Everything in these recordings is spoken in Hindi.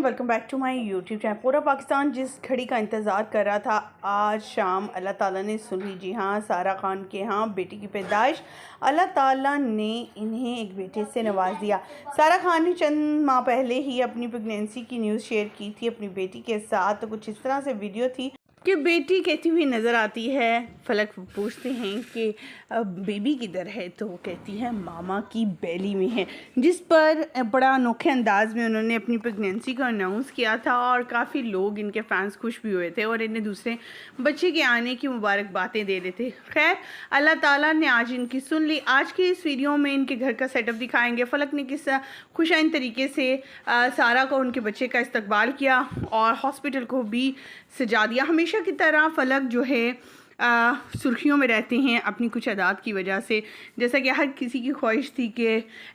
Welcome back to my YouTube channel. पूरा पाकिस्तान जिस घड़ी का इंतज़ार कर रहा था, आज शाम अल्लाह ताला ने सुन ली। जी हाँ, सारा खान के यहाँ बेटी की पैदाइश, अल्लाह ताला ने इन्हें एक बेटे से नवाज दिया। सारा खान ने चंद माह पहले ही अपनी प्रेगनेंसी की न्यूज़ शेयर की थी अपनी बेटी के साथ। तो कुछ इस तरह से वीडियो थी कि बेटी कहती हुई नज़र आती है। फलक पूछते हैं कि बेबी किधर है, तो वो कहती है मामा की बेली में है, जिस पर बड़ा अनोखे अंदाज में उन्होंने अपनी प्रेगनेंसी को अनाउंस किया था और काफ़ी लोग इनके फैंस खुश भी हुए थे और इन्हें दूसरे बच्चे के आने की मुबारकबादें दे रहे थे। खैर, अल्लाह ताला ने आज इनकी सुन ली। आज की इस वीडियो में इनके घर का सेटअप दिखाएंगे, फ़लक ने किस खुशाइन तरीके से सारा को उनके बच्चे का इस्तकबाल किया और हॉस्पिटल को भी सजा दिया। हमेशा की तरह फ़लक जो है सुर्खियों में रहते हैं अपनी कुछ अदात की वजह से। जैसा कि हर किसी की ख्वाहिश थी कि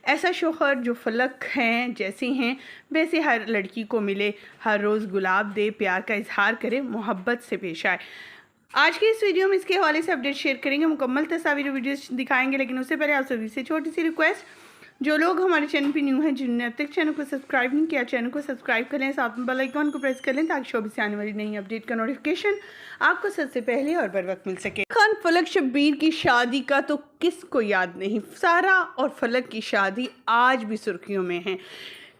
ऐसा शोहर जो फ़लक हैं जैसे हैं वैसे हर लड़की को मिले, हर रोज़ गुलाब दे, प्यार का इजहार करे, मोहब्बत से पेश आए। आज के इस वीडियो में इसके हवाले से अपडेट शेयर करेंगे, मुकम्मल तस्वीर वीडियो दिखाएंगे। लेकिन उससे पहले आप सभी से छोटी सी रिक्वेस्ट, जो लोग हमारे चैनल पे न्यू हैं, जिन्होंने अब तक चैनल को सब्सक्राइब नहीं किया, चैनल को सब्सक्राइब कर लें, साथ में बेल आइकन को प्रेस कर लें ताकि शोबे से आने वाली नई अपडेट का नोटिफिकेशन आपको सबसे पहले और बर वक्त मिल सके। खान फ़लक शब्बीर की शादी का तो किसको याद नहीं। सारा और फ़लक की शादी आज भी सुर्खियों में है।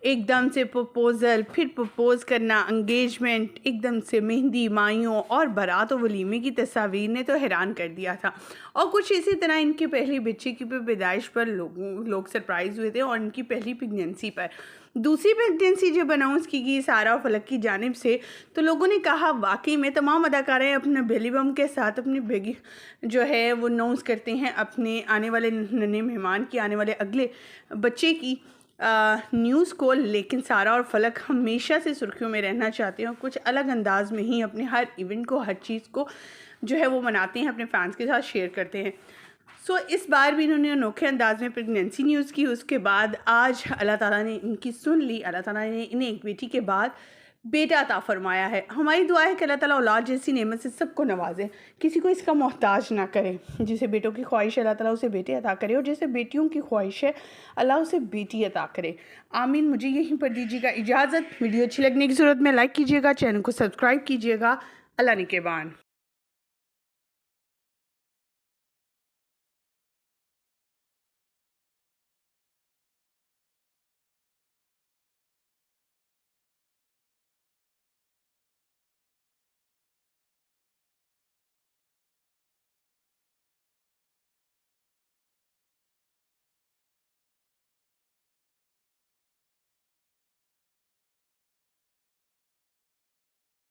एकदम से प्रपोज़ल, फिर प्रपोज़ करना, एंगेजमेंट, एकदम से मेहंदी, माइयों और बारात और वलीमे की तस्वीर ने तो हैरान कर दिया था। और कुछ इसी तरह इनके पहले बच्चे की पैदाइश पर लोग सरप्राइज़ हुए थे और इनकी पहली प्रेगनेंसी पर। दूसरी प्रेगनेंसी जब अनाउंस की गई सारा और फ़लक की जानिब से, तो लोगों ने कहा वाकई में तमाम अदाकारें अपने बेली बम के साथ अपनी बेगी जो है वो अनाउंस करते हैं अपने आने वाले नन्हे मेहमान की, आने वाले अगले बच्चे की न्यूज़ को। लेकिन सारा और फ़लक हमेशा से सुर्खियों में रहना चाहते हैं और कुछ अलग अंदाज में ही अपने हर इवेंट को, हर चीज़ को जो है वो मनाते हैं, अपने फैंस के साथ शेयर करते हैं। सो इस बार भी इन्होंने अनोखे अंदाज में प्रेगनेंसी न्यूज़ की। उसके बाद आज अल्लाह ताला ने इनकी सुन ली। अल्लाह ताला ने इन्हें एक बेटी के बाद बेटा अता फरमाया है। हमारी दुआ है कि अल्लाह ताला औलाद जैसी नेमत से सबको नवाजे, किसी को इसका मोहताज ना करे। जिसे बेटों की ख्वाहिश है अल्लाह ताला उसे बेटे अता करे और जिसे बेटियों की ख्वाहिश है अल्लाह उसे बेटी अता करे। आमीन। मुझे यहीं पर दीजिएगा इजाज़त। वीडियो अच्छी लगने की सूरत में लाइक कीजिएगा, चैनल को सब्सक्राइब कीजिएगा। अल्लाह निगहबान।